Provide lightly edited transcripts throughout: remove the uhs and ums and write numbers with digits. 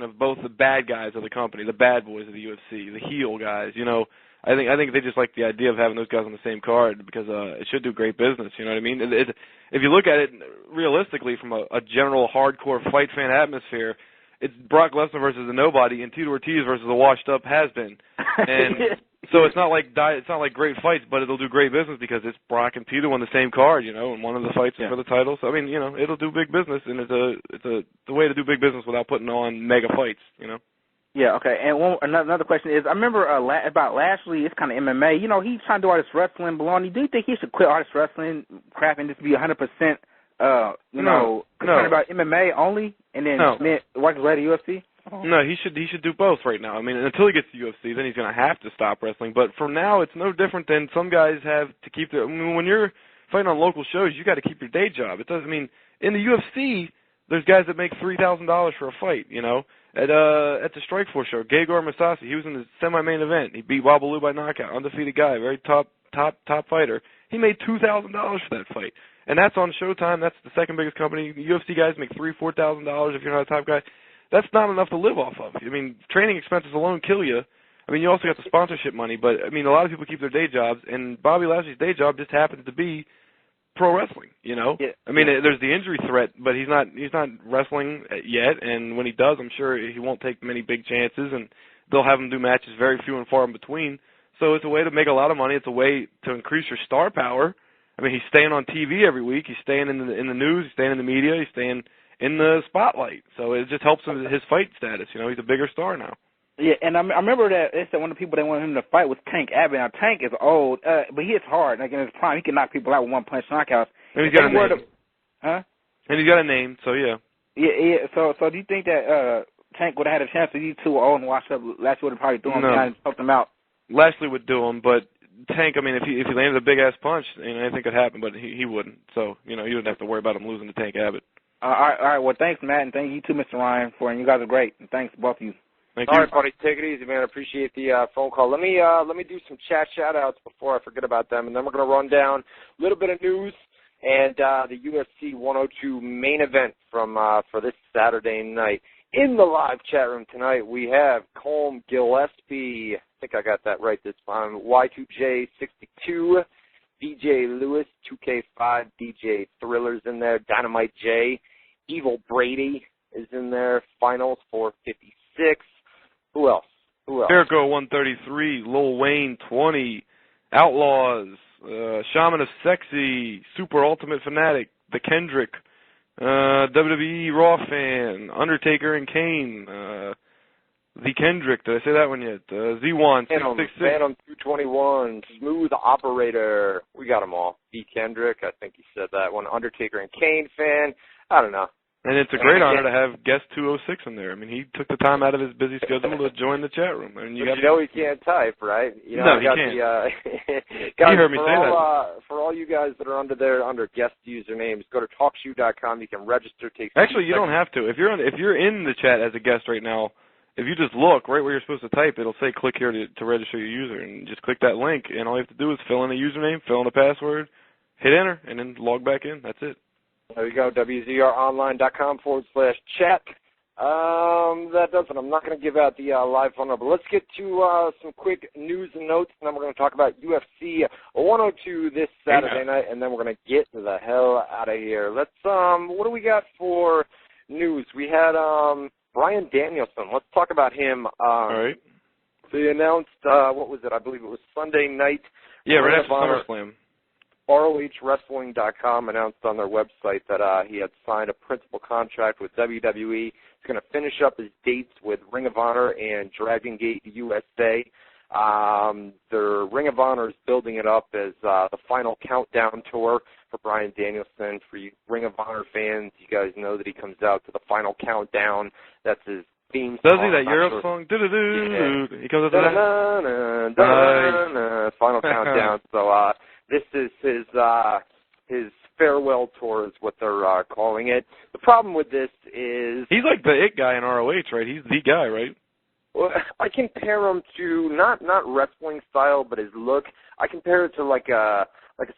of both the bad guys of the company, the bad boys of the UFC, the heel guys. You know, I think they just like the idea of having those guys on the same card because it should do great business. You know what I mean? If you look at it realistically from a general hardcore fight fan atmosphere, it's Brock Lesnar versus a nobody and Tito Ortiz versus a washed-up has-been. And so it's not like great fights, but it'll do great business because it's Brock and Tito on the same card, you know, and one of the fights is for the title. So I mean, you know, it'll do big business, and it's a way to do big business without putting on mega fights, you know. Yeah, okay. And another question is, I remember about Lashley, it's kind of MMA. You know, he's trying to do all this wrestling baloney. Do you think he should quit all this wrestling crap and just be 100%, concerned about MMA only, and then watch his way to UFC? No, he should do both right now. I mean, until he gets to UFC, then he's going to have to stop wrestling. But for now, it's no different than some guys have to keep their. I mean, when you're fighting on local shows, you got to keep your day job. It doesn't mean in the UFC, there's guys that make $3,000 for a fight. You know, at the Strikeforce show, Gegard Mousasi, he was in the semi-main event. He beat Wabaloo by knockout, undefeated guy, very top fighter. He made $2,000 for that fight, and that's on Showtime. That's the second biggest company. UFC guys make $3,000-$4,000 if you're not a top guy. That's not enough to live off of. I mean, training expenses alone kill you. I mean, you also got the sponsorship money, but I mean, a lot of people keep their day jobs, and Bobby Lashley's day job just happens to be pro wrestling. You know, I mean, there's the injury threat, but he's not wrestling yet. And when he does, I'm sure he won't take many big chances, and they'll have him do matches very few and far in between. So it's a way to make a lot of money. It's a way to increase your star power. I mean, he's staying on TV every week. He's staying in the news. He's staying in the media. He's staying in the spotlight. So it just helps him with his fight status. You know, he's a bigger star now. Yeah, and I remember that they said one of the people they wanted him to fight was Tank Abbott. Now, Tank is old, but he hits hard. Like in his prime, he can knock people out with one-punch knockouts. And he's got a name. Huh? And he's got a name, so yeah. Yeah. So do you think that Tank would have had a chance if these two were old and washed up? Lashley would have probably threw him down and choked him out. Lashley would do him, but Tank, I mean, if he landed a big-ass punch, you know, anything could happen, but he wouldn't. So, you know, you wouldn't have to worry about him losing to Tank Abbott. All right. Well, thanks, Matt, and thank you too, Mr. Ryan, and you guys are great. And thanks, both of you. Thank you. All right, buddy, take it easy, man. I appreciate the phone call. Let me do some chat shout-outs before I forget about them, and then we're going to run down a little bit of news and the UFC 102 main event for this Saturday night. In the live chat room tonight, we have Colm Gillespie. I think I got that right this time. Y2J62, DJ Lewis, 2K5, DJ Thriller's in there, Dynamite J, Evil Brady is in there, Finals 456. Who else? Jericho 133, Lil Wayne 20, Outlaws, Shaman of Sexy, Super Ultimate Fanatic, The Kendrick, WWE Raw Fan, Undertaker and Kane, The Kendrick, did I say that one yet? Z1, 666. Phantom 221, Smooth Operator, we got them all. The Kendrick, I think you said that one. Undertaker and Kane fan, I don't know. And it's a great honor to have guest 206 in there. I mean, he took the time out of his busy schedule to join the chat room. I mean, you know he can't type, right? You know, no, he can't. Guys, you heard me say that. For all you guys that are under guest usernames, go to TalkShoe.com. You can register. Actually, you don't have to. If you're in the chat as a guest right now, if you just look right where you're supposed to type, it'll say click here to register your user, and just click that link, and all you have to do is fill in a username, fill in a password, hit enter, and then log back in. That's it. There you go, WZROnline.com /chat. That does it. I'm not going to give out the live phone number. Let's get to some quick news and notes, and then we're going to talk about UFC 102 this Saturday night, and then we're going to get the hell out of here. Let's, what do we got for news? We had Bryan Danielson. Let's talk about him. All right. So he announced, what was it? I believe it was Sunday night. Yeah, right after SummerSlam. ROHWrestling.com announced on their website that he had signed a principal contract with WWE. He's going to finish up his dates with Ring of Honor and Dragon Gate USA. The Ring of Honor is building it up as the final countdown tour for Bryan Danielson. For you Ring of Honor fans, you guys know that he comes out to the final countdown. That's his theme song. Does he? That Europe song? Yeah. He comes out to that? Final countdown. So, this is his farewell tour is what they're calling it. The problem with this is... He's like the it guy in ROH, right? He's the guy, right? Well, I compare him to, not wrestling style, but his look. I compare it to like a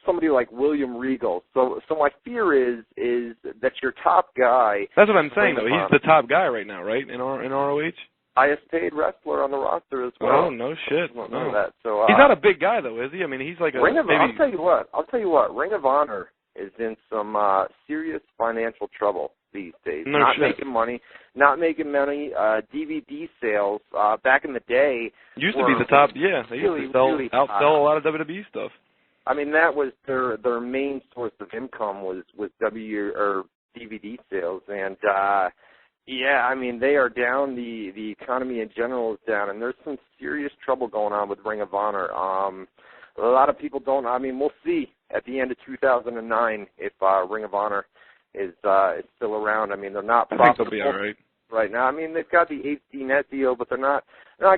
somebody like William Regal. So my fear is that your top guy. That's what I'm saying, though. He's the top guy right now, right, in ROH? Highest paid wrestler on the roster as well. Oh, no shit. I don't know that. So, he's not a big guy, though, is he? I mean, he's like a... I'll tell you what. Ring of Honor is in some serious financial trouble these days. No not shit. making money. DVD sales back in the day used to be the top. Yeah, they used to outsell a lot of WWE stuff. I mean, that was their main source of income was DVD sales, and yeah, I mean, they are down. The economy in general is down, and there's some serious trouble going on with Ring of Honor. A lot of people don't. I mean, we'll see at the end of 2009 if Ring of Honor is still around. I mean, they're not profitable. I think they'll be all right. Right now. I mean, they've got the HD net deal, but they're not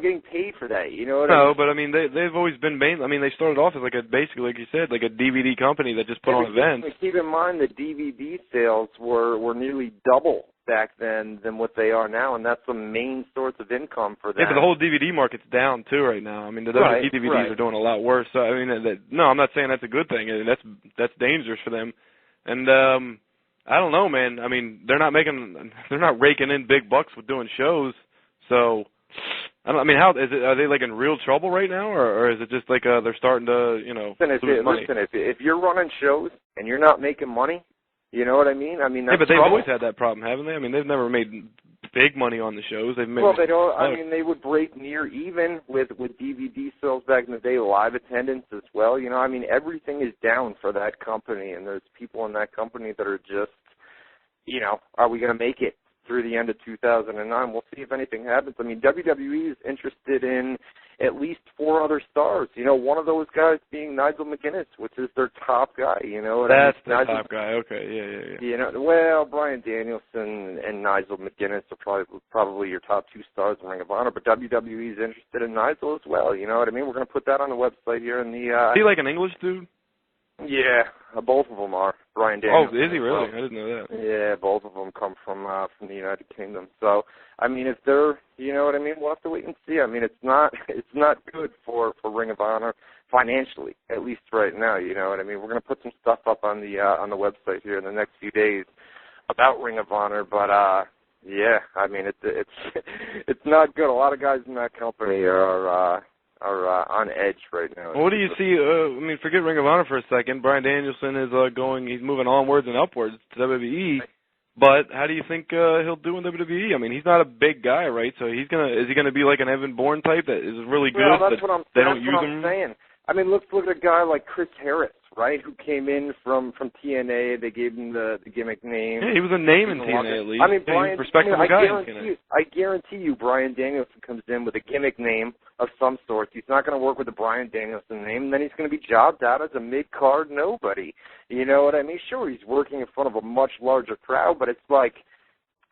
getting paid for that. You know what I mean? No, but I mean, they've always been I mean, they started off as basically, like you said, like a DVD company that just put on events. Keep in mind that DVD sales were nearly double back then than what they are now, and that's the main source of income for them. Yeah, but the whole DVD market's down too right now. I mean, the WWE DVDs are doing a lot worse. So I mean, no, I'm not saying that's a good thing. That's dangerous for them, and I don't know, man. I mean, they're not raking in big bucks with doing shows. So, how is it? Are they like in real trouble right now, or is it just like they're starting to, lose money? Listen, if you're running shows and you're not making money, you know what I mean? I mean, that's yeah, but they've trouble. always had that problem, haven't they? I mean, they've never made big money on the shows. They've made they don't. I mean, they would break near even with DVD sales back in the day, live attendance as well. You know, I mean, everything is down for that company, and there's people in that company that are just, are we going to make it through the end of 2009? We'll see if anything happens. I mean, WWE is interested in at least 4 other stars. One of those guys being Nigel McGuinness, which is their top guy. That's the top guy. Okay, yeah. Well, Bryan Danielson and Nigel McGuinness are probably your top 2 stars in Ring of Honor, but WWE is interested in Nigel as well. You know what I mean? We're going to put that on the website here in the. Is he like an English dude? Yeah, both of them are. Bryan Danielson. Oh, is he really? I didn't know that. Yeah, both of them come from the United Kingdom. So, I mean, if they're, you know what I mean, we'll have to wait and see. I mean, it's not good for Ring of Honor financially, at least right now. You know what I mean? We're going to put some stuff up on the website here in the next few days about Ring of Honor, but yeah, I mean, it's not good. A lot of guys in that company are on edge right now. Well, what do you see? I mean, forget Ring of Honor for a second. Bryan Danielson is he's moving onwards and upwards to WWE. But how do you think he'll do in WWE? I mean, he's not a big guy, right? So is he gonna be like an Evan Bourne type that is really good? Well, that's what I'm saying. I mean, look at a guy like Chris Harris, right, who came in from TNA. They gave him the gimmick name. Yeah, he was a name in TNA at least. I mean, I guarantee you Bryan Danielson comes in with a gimmick name of some sort. He's not going to work with the Bryan Danielson name, and then he's going to be jobbed out as a mid-card nobody. You know what I mean? Sure, he's working in front of a much larger crowd, but it's like,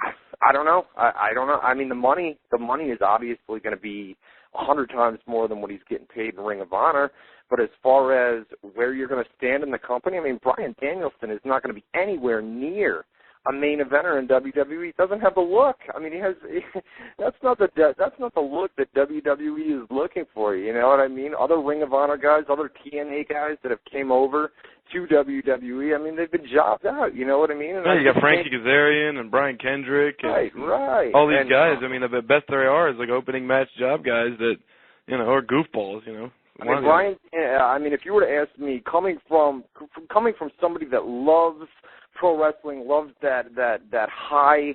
I don't know. I don't know. I mean, the money is obviously going to be 100 times more than what he's getting paid in Ring of Honor. But as far as where you're going to stand in the company, I mean, Bryan Danielson is not going to be anywhere near a main eventer in WWE. He doesn't have the look. I mean, that's not the look that WWE is looking for. You know what I mean? Other Ring of Honor guys, other TNA guys that have came over to WWE, I mean, they've been jobbed out. You know what I mean? And you got Frankie Kazarian and Brian Kendrick. And right. All these guys. I mean, the best there are is like opening match job guys that, are goofballs. I mean, Brian. I mean, if you were to ask me, coming from somebody that loves pro wrestling, loves that high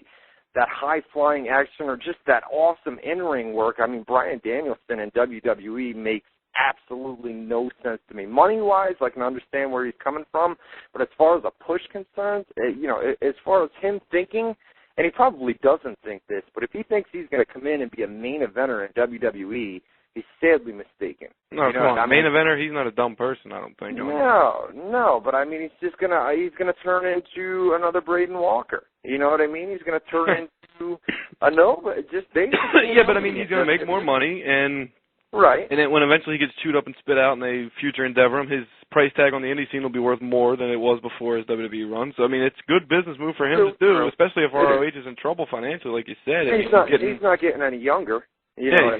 flying action, or just that awesome in-ring work, I mean, Bryan Danielson in WWE makes absolutely no sense to me. Money-wise, I can understand where he's coming from, but as far as a push concerns, as far as him thinking, and he probably doesn't think this, but if he thinks he's going to come in and be a main eventer in WWE, he's sadly mistaken. No, come on. Main eventer, he's not a dumb person, I don't think. No, but I mean, he's gonna turn into another Braden Walker. You know what I mean? He's gonna turn into a nova, just basically. Yeah, but I mean, he's gonna make more money, and right. And then when eventually he gets chewed up and spit out, and they future endeavor him, his price tag on the indie scene will be worth more than it was before his WWE run. So I mean, it's a good business move for him to do, especially if ROH is in trouble financially, like you said. He's not getting any younger. You know he's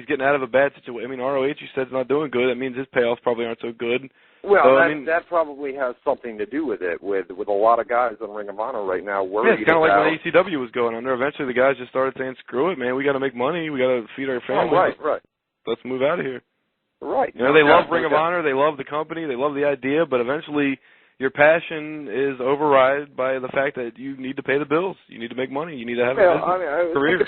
getting out of a bad situation. I mean, ROH, you said, is not doing good. That means his payoffs probably aren't so good. Well, so, that probably has something to do with it, with a lot of guys on Ring of Honor right now worried. Yeah, it's kind of like when ECW was going under. Eventually, the guys just started saying, "Screw it, man. We got to make money. We got to feed our families. Right. Let's move out of here." Right. You know, they love Ring of Honor. They love the company. They love the idea. But eventually, your passion is override by the fact that you need to pay the bills. You need to make money. You need to have a business career.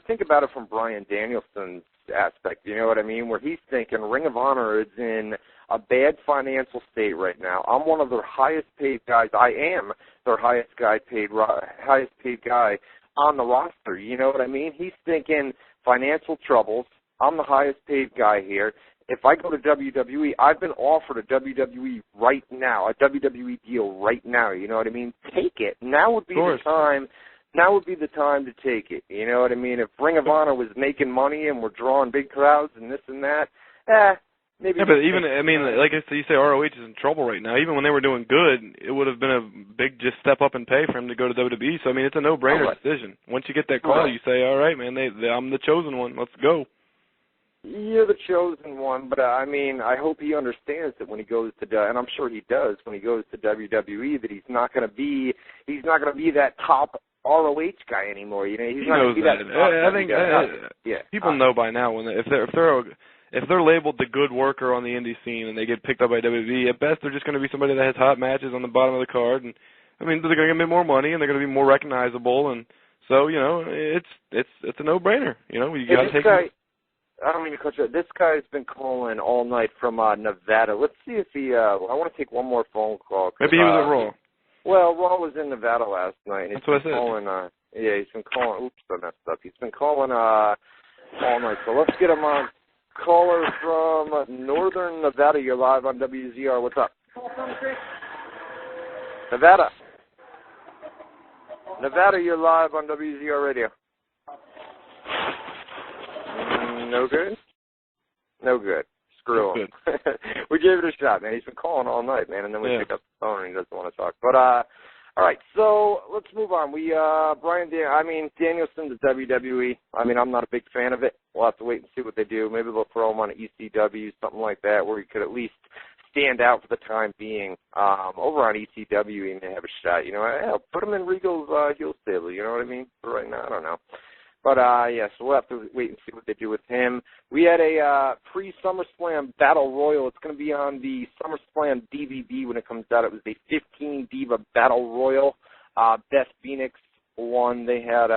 Think about it from Bryan Danielson's aspect. You know what I mean? Where he's thinking Ring of Honor is in a bad financial state right now. I'm one of their highest paid guys. I am their highest paid guy on the roster. You know what I mean? He's thinking financial troubles. I'm the highest paid guy here. If I go to WWE, I've been offered a WWE right now, a WWE deal right now. You know what I mean? Take it. Now would be the time. Now would be the time to take it. You know what I mean? If Ring of Honor was making money and we're drawing big crowds and this and that, maybe. Yeah, but even, I mean, like you say, ROH is in trouble right now. Even when they were doing good, it would have been a big just step up and pay for him to go to WWE. So, I mean, it's a no-brainer decision. Once you get that call, you say, all right, man, I'm the chosen one. Let's go. You're the chosen one, but I mean, I hope he understands that when he goes to, and I'm sure he does, when he goes to WWE, that he's not going to be that top ROH guy anymore. You know, he's not going to be that. I think people know by now if they're labeled the good worker on the indie scene and they get picked up by WWE, at best they're just going to be somebody that has hot matches on the bottom of the card, and I mean they're going to get more money and they're going to be more recognizable, and so you know it's a no-brainer. You know, you got to take it. I don't mean to cut you. This guy's been calling all night from Nevada. Let's see if he. I want to take one more phone call. Maybe he was at Raw. Well, Raw was in Nevada last night. And That's what I said. He's been calling. Oops, I messed up. He's been calling all night. So let's get him on. Caller from Northern Nevada. You're live on WZR. What's up? Nevada. Nevada, you're live on WZR Radio. No good? No good. Screw him. We gave it a shot, man. He's been calling all night, man, and then we pick up the phone and he doesn't want to talk. But, all right, so let's move on. Danielson to WWE. I mean, I'm not a big fan of it. We'll have to wait and see what they do. Maybe they'll throw him on an ECW, something like that, where he could at least stand out for the time being. Over on ECW, he may have a shot. You know, put him in Regal's heel stable. You know what I mean? For right now, I don't know. But, so we'll have to wait and see what they do with him. We had a pre-SummerSlam Battle Royal. It's going to be on the SummerSlam DVD when it comes out. It was a 15-diva Battle Royal. Beth Phoenix won. They had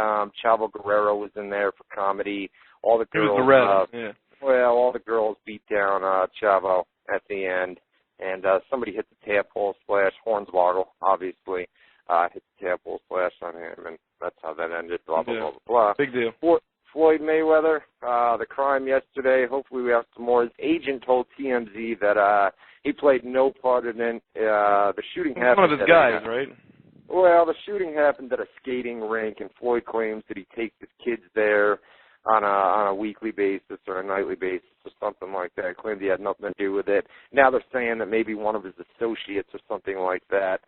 Chavo Guerrero was in there for comedy. All the girls, it was the Red, Well, all the girls beat down Chavo at the end. And somebody hit the tadpole splash. Hornswoggle, obviously, hit the tadpole splash on him, and that's how that ended, blah, blah, blah, blah. Big deal. Floyd Mayweather, the crime yesterday. Hopefully we have some more. His agent told TMZ that he played no part in it. The shooting happened. One of his guys, right? Well, the shooting happened at a skating rink, and Floyd claims that he takes his kids there on a weekly basis or a nightly basis or something like that. Claimed he had nothing to do with it. Now they're saying that maybe one of his associates or something like that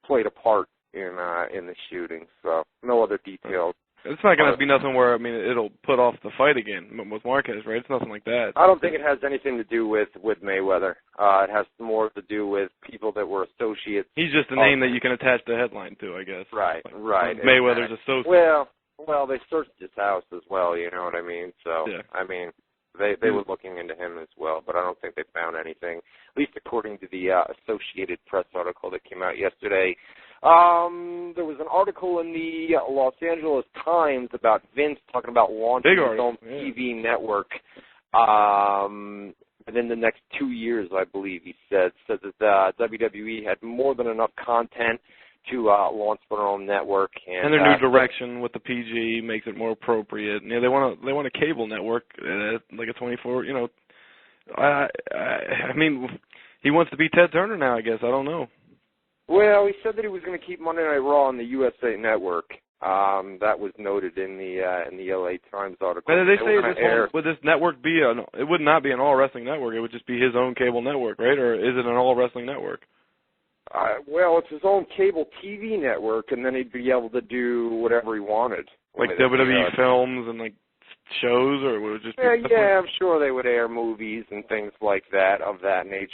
played a part in the shooting. So no other details. It's not going to be nothing where, I mean, it'll put off the fight again with Marquez, right? It's nothing like that. I don't think it has anything to do with Mayweather. It has more to do with people that were associates. He's just a name that you can attach the headline to, I guess. Right, like, right. Mayweather's associate. Well, they searched his house as well, you know what I mean? So, I mean, they were looking into him as well, but I don't think they found anything, at least according to the Associated Press article that came out yesterday. There was an article in the Los Angeles Times about Vince talking about launching his own TV network within the next 2 years, I believe he says that WWE had more than enough content to launch their own network, and their new direction with the PG makes it more appropriate. You know, they want a cable network, like a 24. You know, I mean, he wants to be Ted Turner now. I guess I don't know. Well, he said that he was going to keep Monday Night Raw on the USA Network. That was noted in the LA Times article. And they say would this network be it would not be an all wrestling network. It would just be his own cable network, right? Or is it an all wrestling network? Well, it's his own cable TV network, and then he'd be able to do whatever he wanted. Like WWE films and like shows, or would it just be Yeah, I'm sure they would air movies and things like that of that nature.